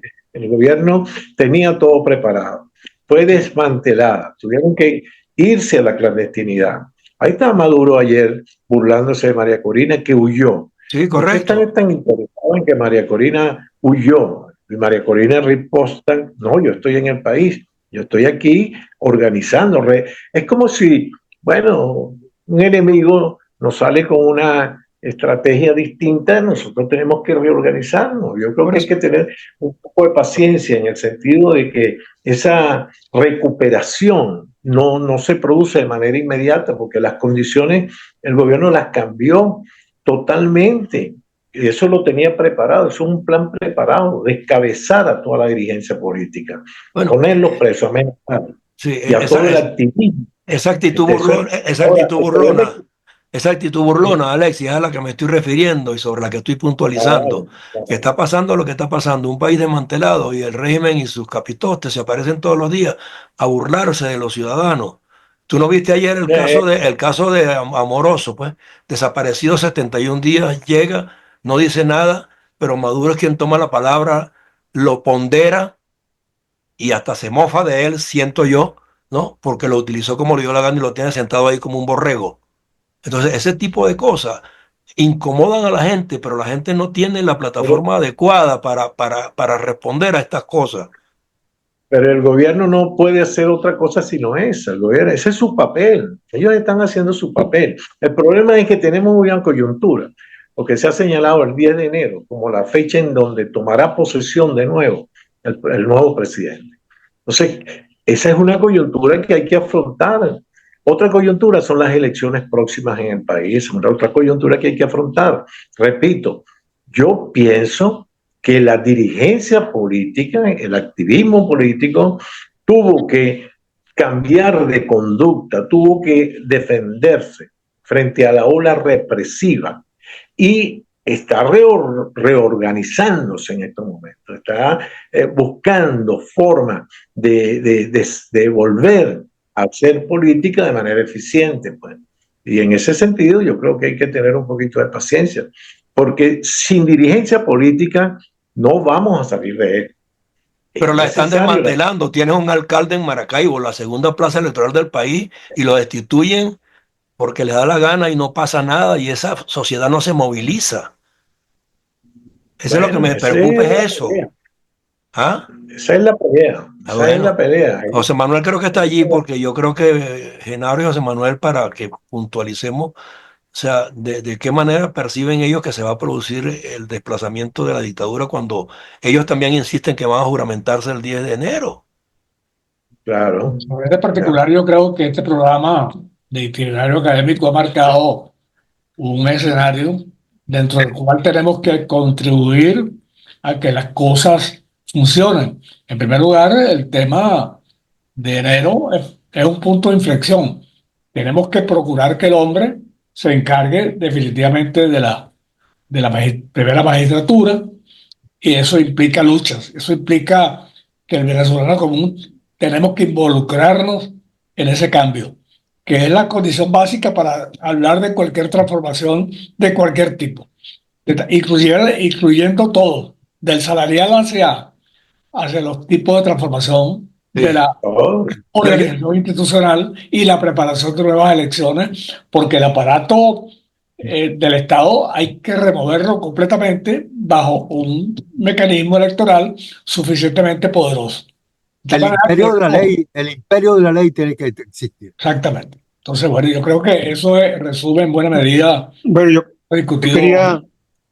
gobierno tenía todo preparado. Fue desmantelada. Tuvieron que irse a la clandestinidad. Ahí está Maduro ayer burlándose de María Corina, que huyó. Sí, ¿Por qué están correcto. tan interesados en que María Corina huyó? Y María Corina riposta, no, yo estoy en el país, yo estoy aquí organizando. Es como si, bueno, un enemigo nos sale con una estrategia distinta, nosotros tenemos que reorganizarnos. Yo creo Por que hay eso. que tener un poco de paciencia en el sentido de que esa recuperación no se produce de manera inmediata porque las condiciones, el gobierno las cambió totalmente. Y eso lo tenía preparado, eso es un plan preparado, descabezar a toda la dirigencia política, Bueno, ponerlos presos, amenazar, sí, y a todo el activismo. esa actitud Eso es, burlona, esa ahora, actitud el problema es burlona, esa actitud burlona, Alexis, es a la que me estoy refiriendo y sobre la que estoy puntualizando, que está pasando lo que está pasando, un país desmantelado y el régimen y sus capitostes se aparecen todos los días a burlarse de los ciudadanos. ¿Tú no viste ayer el caso de Amoroso, pues? Desaparecido 71 días, llega, no dice nada, pero Maduro es quien toma la palabra, lo pondera y hasta se mofa de él, siento yo, ¿no? Porque lo utilizó como le dio la gana y lo tiene sentado ahí como un borrego. Entonces, ese tipo de cosas incomodan a la gente, pero la gente no tiene la plataforma adecuada para responder a estas cosas. Pero el gobierno no puede hacer otra cosa sino esa. El gobierno, ese es su papel. Ellos están haciendo su papel. El problema es que tenemos una coyuntura, porque se ha señalado el 10 de enero como la fecha en donde tomará posesión de nuevo el nuevo presidente. Entonces, esa es una coyuntura que hay que afrontar. Otra coyuntura son las elecciones próximas en el país, otra coyuntura que hay que afrontar. Repito, yo pienso que la dirigencia política, el activismo político, tuvo que cambiar de conducta, tuvo que defenderse frente a la ola represiva y está reorganizándose en estos momentos, está buscando formas de volver a hacer política de manera eficiente. Pues. Y en ese sentido yo creo que hay que tener un poquito de paciencia, porque sin dirigencia política no vamos a salir de él. Pero Es la están necesario. desmantelando. Tienes un alcalde en Maracaibo, la segunda plaza electoral del país, y lo destituyen porque le da la gana y no pasa nada y esa sociedad no se moviliza. Eso es lo que Bueno, me esa preocupa, es es la eso. pelea. ¿Ah? Esa es la pelea, Ah, esa es la bueno. pelea. José Manuel creo que está allí porque yo creo que Genaro y José Manuel, para que puntualicemos, o sea, de qué manera perciben ellos que se va a producir el desplazamiento de la dictadura cuando ellos también insisten que van a juramentarse el 10 de enero. Claro, Sobre este claro, particular, yo creo que este programa de itinerario académico ha marcado un escenario dentro del cual tenemos que contribuir a que las cosas funcionen. En primer lugar, el tema de enero es un punto de inflexión. Tenemos que procurar que el hombre se encargue definitivamente de la primera magistratura, y eso implica luchas, eso implica que el venezolano común tenemos que involucrarnos en ese cambio, que es la condición básica para hablar de cualquier transformación de cualquier tipo, incluyendo todo, del salarial hacia los tipos de transformación de Sí. la oh, Yo, organización institucional y la preparación de nuevas elecciones, porque el aparato del Estado hay que removerlo completamente bajo un mecanismo electoral suficientemente poderoso. De tal El manera imperio que de la ley, el imperio de la ley tiene que existir. exactamente. Entonces, bueno, yo creo que eso resume en buena medida Bueno, lo yo discutido. quería,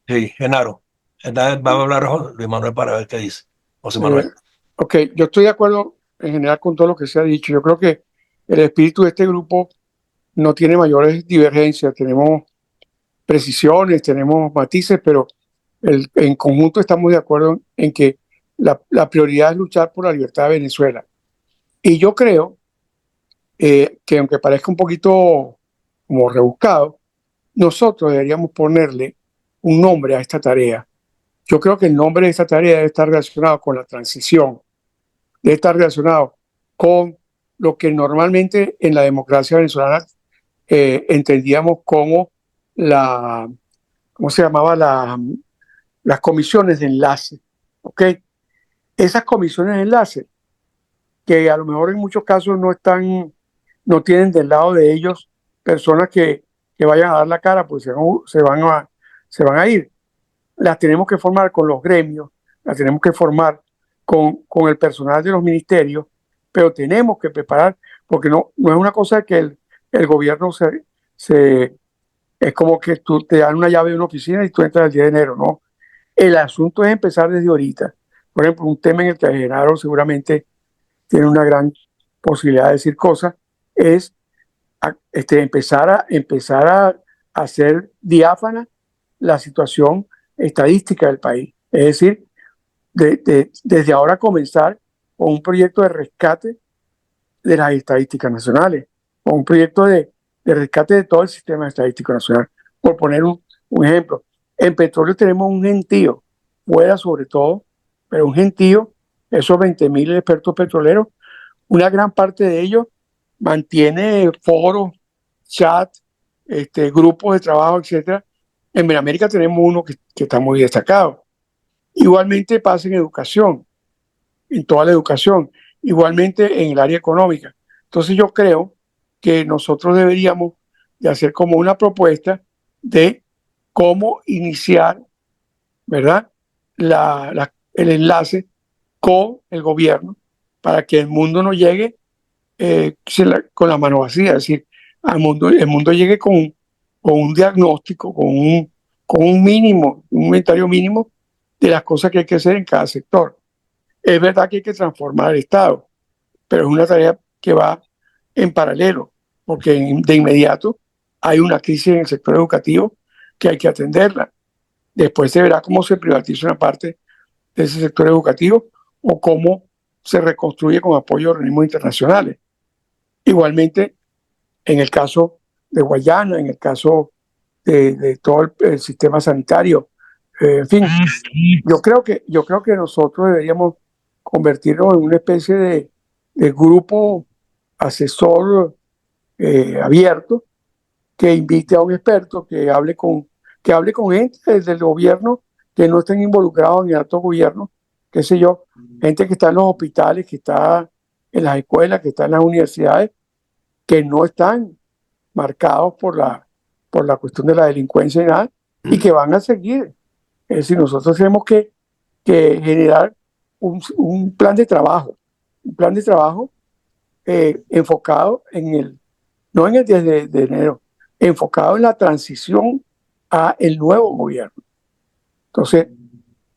sí, Genaro. Entonces, va a hablar Luis Manuel para ver qué dice. José eh, Manuel. ok, yo estoy de acuerdo en general con todo lo que se ha dicho. Yo creo que el espíritu de este grupo no tiene mayores divergencias. Tenemos precisiones, tenemos matices, pero en conjunto estamos de acuerdo en que la prioridad es luchar por la libertad de Venezuela. Y yo creo que aunque parezca un poquito como rebuscado, nosotros deberíamos ponerle un nombre a esta tarea. Yo creo que el nombre de esta tarea debe estar relacionado con la transición, debe estar relacionado con lo que normalmente en la democracia venezolana entendíamos como la, ¿cómo se llamaba? Las comisiones de enlace. ¿Ok? Esas comisiones de enlace, que a lo mejor en muchos casos no tienen del lado de ellos personas que vayan a dar la cara, pues se van a ir. Las tenemos que formar con los gremios, las tenemos que formar con el personal de los ministerios, pero tenemos que preparar, porque no es una cosa que el gobierno es como que tú te dan una llave de una oficina y tú entras el día de enero, ¿no? El asunto es empezar desde ahorita. Por ejemplo, un tema en el que Genaro seguramente tiene una gran posibilidad de decir cosas, es empezar a hacer diáfana la situación estadística del país. Es decir, desde ahora comenzar con un proyecto de rescate de las estadísticas nacionales, con un proyecto de rescate de todo el sistema estadístico nacional. Por poner un ejemplo, en petróleo tenemos un gentío, fuera sobre todo, pero un gentío, esos 20.000 expertos petroleros, una gran parte de ellos mantiene foros, chat, grupos de trabajo, etcétera. En América tenemos uno que está muy destacado. Igualmente pasa en educación, en toda la educación, igualmente en el área económica. Entonces yo creo que nosotros deberíamos de hacer como una propuesta de cómo iniciar, ¿verdad? El enlace con el gobierno para que el mundo no llegue con la mano vacía, es decir, el mundo llegue con un diagnóstico, con un mínimo, un inventario mínimo de las cosas que hay que hacer en cada sector. Es verdad que hay que transformar el Estado, pero es una tarea que va en paralelo, porque de inmediato hay una crisis en el sector educativo que hay que atenderla. Después se verá cómo se privatiza una parte de ese sector educativo o cómo se reconstruye con apoyo de organismos internacionales. Igualmente, en el caso de Guayana, en el caso de todo el sistema sanitario, en fin, yo creo que nosotros deberíamos convertirnos en una especie de grupo asesor abierto que invite a un experto que hable con gente del gobierno que no estén involucrados en el alto gobierno, qué sé yo, gente que está en los hospitales, que está en las escuelas, que está en las universidades, que no están marcados por la cuestión de la delincuencia y nada, y que van a seguir. Es decir, nosotros tenemos que generar un plan de trabajo, enfocado no en el 10 de enero, enfocado en la transición a el nuevo gobierno. Entonces,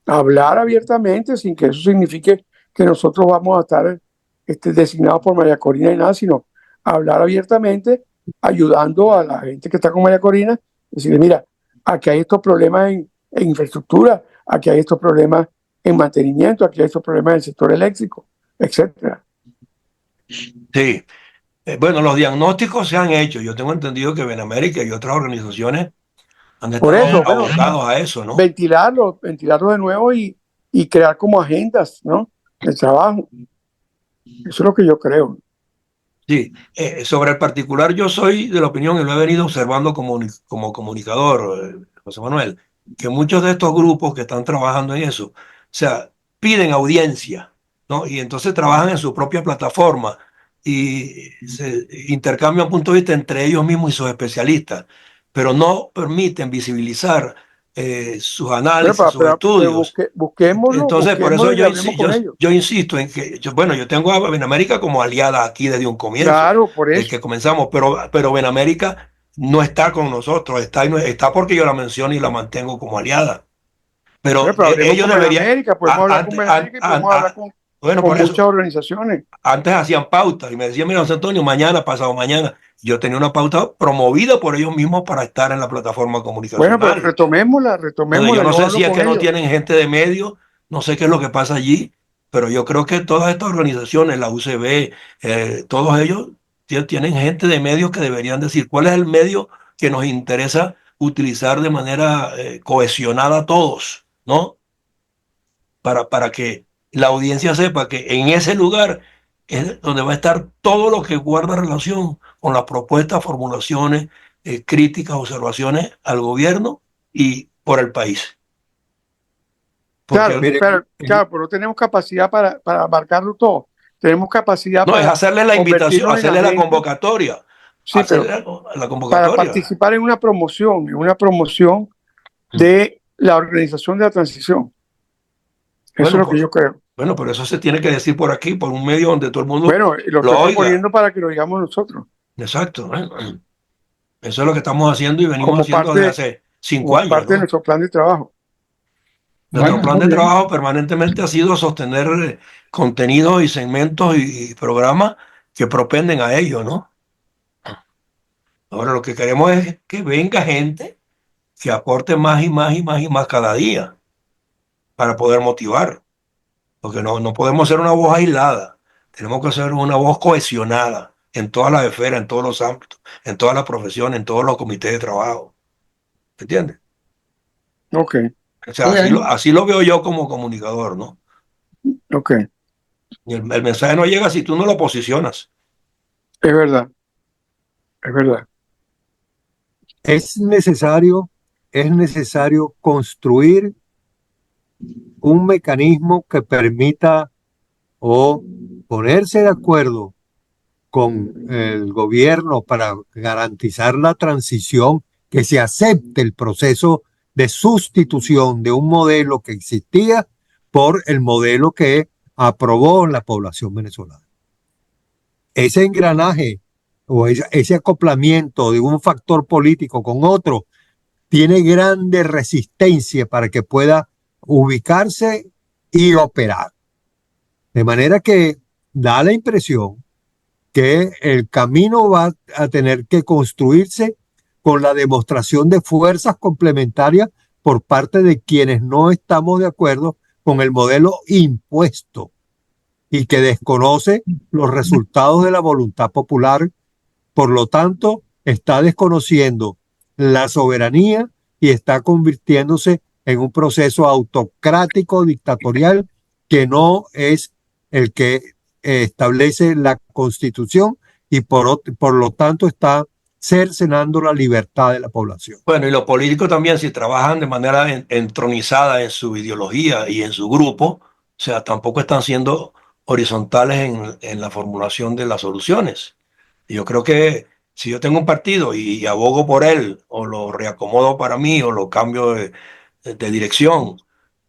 hablar abiertamente sin que eso signifique que nosotros vamos a estar designados por María Corina y nada, sino hablar abiertamente, ayudando a la gente que está con María Corina, decirle, mira, aquí hay estos problemas en infraestructura, aquí hay estos problemas en mantenimiento, aquí hay estos problemas en el sector eléctrico, etcétera. Sí. Bueno, los diagnósticos se han hecho. Yo tengo entendido que Benamérica y otras organizaciones han Por estado eso, bueno, abocados a eso, ¿no? ventilarlo de nuevo y crear como agendas, ¿no? El trabajo. Eso es lo que yo creo. Sí, sobre el particular yo soy de la opinión, y lo he venido observando como comunicador, José Manuel, que muchos de estos grupos que están trabajando en eso, o sea, piden audiencia, ¿no? Y entonces trabajan en su propia plataforma y se intercambian puntos de vista entre ellos mismos y sus especialistas, pero no permiten visibilizar sus Bueno, análisis, sus estudios. Entonces, por eso busquémoslo y hablemos con ellos. yo insisto en que, bueno, yo tengo a Benamérica como aliada aquí desde un comienzo, Claro, por desde eso. que comenzamos, pero Benamérica no está con nosotros, está porque yo la menciono y la mantengo como aliada. Bueno, Pero pero hablemos ellos con deberían, Benamérica, podemos hablar con Benamérica y podemos hablar bueno, con por muchas eso, organizaciones. antes hacían pautas y me decían, mira, José Antonio, mañana, pasado mañana, yo tenía una pauta promovida por ellos mismos para estar en la plataforma Bueno, pero comunicacional. Entonces, yo retomémosla, no yo sé hablo si es con que no ellos. tienen gente de medios, no sé qué es lo que pasa allí, pero yo creo que todas estas organizaciones, la UCB, todos ellos tienen gente de medios que deberían decir cuál es el medio que nos interesa utilizar de manera cohesionada a todos, ¿no? Para que la audiencia sepa que en ese lugar es donde va a estar todo lo que guarda relación con las propuestas, formulaciones, críticas, observaciones al gobierno y por el país. Claro, Porque Mire, claro, pero no tenemos capacidad para abarcarlo todo. Tenemos capacidad no es para hacerle la invitación, convertirnos en hacerle la agentes, convocatoria, sí, hacerle pero la para convocatoria. participar en una promoción de la organización de la transición. Eso es Bueno, lo que yo creo. bueno, pero eso se tiene que decir por aquí, por un medio donde todo el mundo Bueno, y lo lo estoy oiga. proponiendo para que lo digamos nosotros, Exacto. Eso es lo que estamos haciendo y venimos como haciendo desde parte, hace 5 años, parte de ¿no? nuestro plan de trabajo. Nuestro Bueno, plan muy de bien. trabajo permanentemente ha sido sostener contenidos y segmentos y programas que propenden a ello, ¿no? Ahora lo que queremos es que venga gente que aporte más y más y más y más cada día para poder motivar, porque no podemos ser una voz aislada, tenemos que ser una voz cohesionada en todas las esferas, en todos los ámbitos, en todas las profesiones, en todos los comités de trabajo, ¿entiendes? Ok, O sea, Muy bien. así lo veo yo como comunicador, ¿no? ok, Y el mensaje no llega si tú no lo posicionas. es verdad, es verdad. es necesario construir un mecanismo que permita o ponerse de acuerdo con el gobierno para garantizar la transición, que se acepte el proceso de sustitución de un modelo que existía por el modelo que aprobó la población venezolana. Ese engranaje o ese acoplamiento de un factor político con otro tiene grande resistencia para que pueda ubicarse y operar. De manera que da la impresión que el camino va a tener que construirse con la demostración de fuerzas complementarias por parte de quienes no estamos de acuerdo con el modelo impuesto y que desconoce los resultados de la voluntad popular. Por lo tanto, está desconociendo la soberanía y está convirtiéndose en un proceso autocrático, dictatorial, que no es el que establece la Constitución y por lo tanto está cercenando la libertad de la población. Bueno, y los políticos también, si trabajan de manera entronizada en su ideología y en su grupo, o sea, tampoco están siendo horizontales en la formulación de las soluciones. Y yo creo que si yo tengo un partido y abogo por él, o lo reacomodo para mí, o lo cambio de dirección,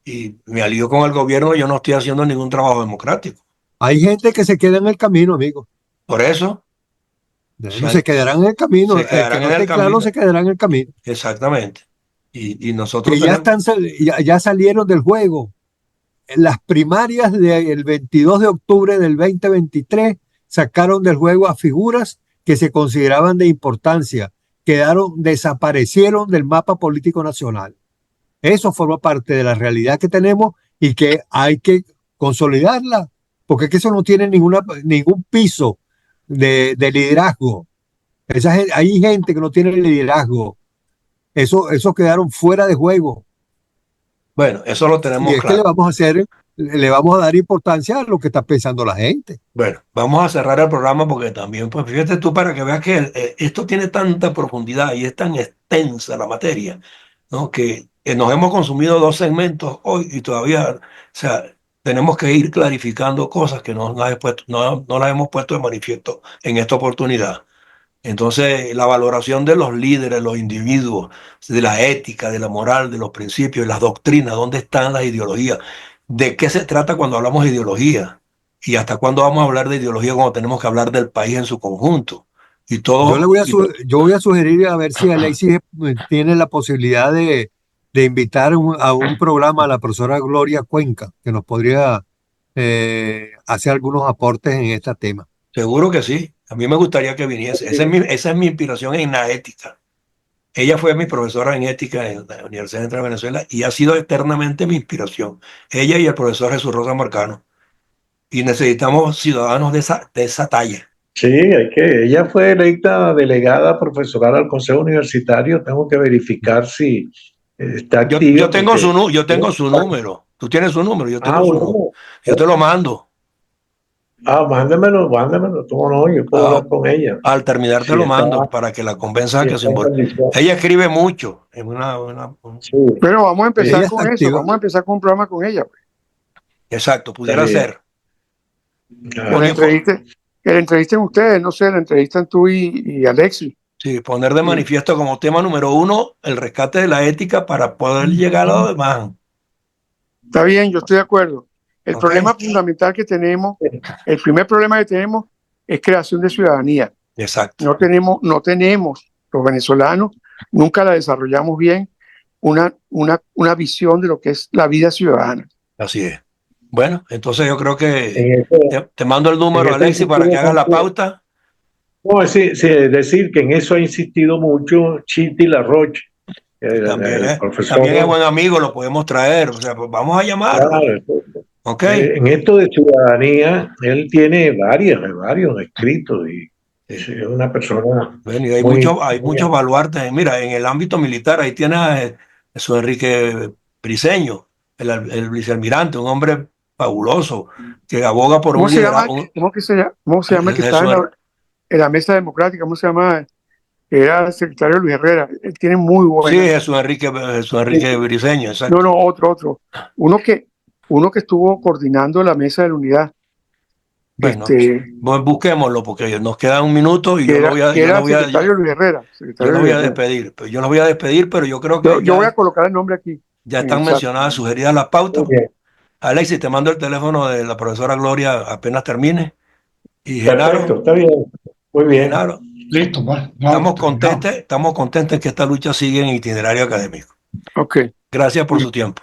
y me alío con el gobierno, yo no estoy haciendo ningún trabajo democrático. Hay gente que se queda en el camino, amigo. Por eso No se quedarán en el camino. se El que quedarán no en el esté claro camino. se quedará en el camino. Exactamente. Y nosotros Que ya tenemos, ya salieron del juego. Las primarias del 22 de octubre del 2023 sacaron del juego a figuras que se consideraban de importancia, desaparecieron del mapa político nacional. Eso forma parte de la realidad que tenemos y que hay que consolidarla, porque es que eso no tiene ningún piso de liderazgo. Hay gente que no tiene liderazgo. Eso quedaron fuera de juego. bueno, eso lo Y tenemos es que claro. le vamos a dar importancia a lo que está pensando la gente. Bueno, vamos a cerrar el programa porque también, pues fíjate tú para que veas que esto tiene tanta profundidad y es tan extensa la materia, ¿no? Que nos hemos consumido 2 segmentos hoy y todavía, o sea, tenemos que ir clarificando cosas que no las hemos puesto de manifiesto en esta oportunidad. Entonces, la valoración de los líderes, los individuos, de la ética, de la moral, de los principios, de las doctrinas, dónde están las ideologías, de qué se trata cuando hablamos de ideología y hasta cuándo vamos a hablar de ideología cuando tenemos que hablar del país en su conjunto. Y todo, Yo voy a sugerir a ver si Alexis tiene la posibilidad de invitar a un programa a la profesora Gloria Cuenca, que nos podría hacer algunos aportes en este tema. seguro que sí. A mí me gustaría que viniese. Esa es mi inspiración en la ética. Ella fue mi profesora en ética en la Universidad Central de Venezuela y ha sido eternamente mi inspiración. Ella y el profesor Jesús Rosa Marcano. Y necesitamos ciudadanos de esa talla. Sí, ella fue electa delegada profesoral al Consejo Universitario. Tengo que verificar si está activa. Yo tengo su número. Tú tienes su número, yo tengo su número. Bueno. Yo te lo mando. Mándamelo, ¿cómo no? Yo puedo Ah, hablar con ella. al terminar te Si lo está, mando para que la convenzas a si que se está en involucre. condición. Ella escribe mucho. Es Sí. Pero vamos a empezar Ella con está eso, activa. vamos a empezar con un programa con ella, pues. Exacto, pudiera Está bien. ser. Que la Poner, entrevisten ustedes, no sé, la entrevistan tú y Alexis. sí, poner de manifiesto como tema número 1 el rescate de la ética para poder llegar a lo demás. Está bien, yo estoy de acuerdo. El Ok. problema fundamental que tenemos, el primer problema que tenemos es creación de ciudadanía. Exacto. No tenemos, los venezolanos, nunca la desarrollamos bien, una visión de lo que es la vida ciudadana. Así es. Bueno, entonces yo creo que En ese- te mando el número, en ese Alexis, para que sentido, hagas la pauta. No, sí, es decir, que en eso ha insistido mucho Chiti Laroche, También, el profesor. también es buen amigo, lo podemos traer. O sea, pues vamos a llamarlo. Claro, Ok. en esto de ciudadanía, él tiene varios escritos y es una persona Bueno, y hay muy, muchos baluartes. Mira, en el ámbito militar, ahí tiene a Jesús Enrique Briceño, el vicealmirante, un hombre fabuloso que aboga por ¿Cómo un se llama? liderazgo. ¿Cómo se llama el que estaba en la mesa democrática? ¿Cómo se llama? Era el secretario Luis Herrera. Él tiene muy Sí, buena. Jesús Enrique Briceño, exacto. No, otro. Uno que estuvo coordinando la mesa de la unidad. Bueno, busquémoslo porque nos queda un minuto y que era el secretario Luis Herrera. Yo los voy a despedir. Yo los voy a despedir, pero yo creo que yo voy a colocar el nombre aquí. ya están mencionadas, sugeridas las pautas. Okay. Alexis, te mando el teléfono de la profesora Gloria apenas termine. Y Perfecto, Genaro, está bien. Muy bien. Genaro, Listo, pues. estamos contentos en que esta lucha sigue en itinerario académico. Ok. Gracias por su tiempo.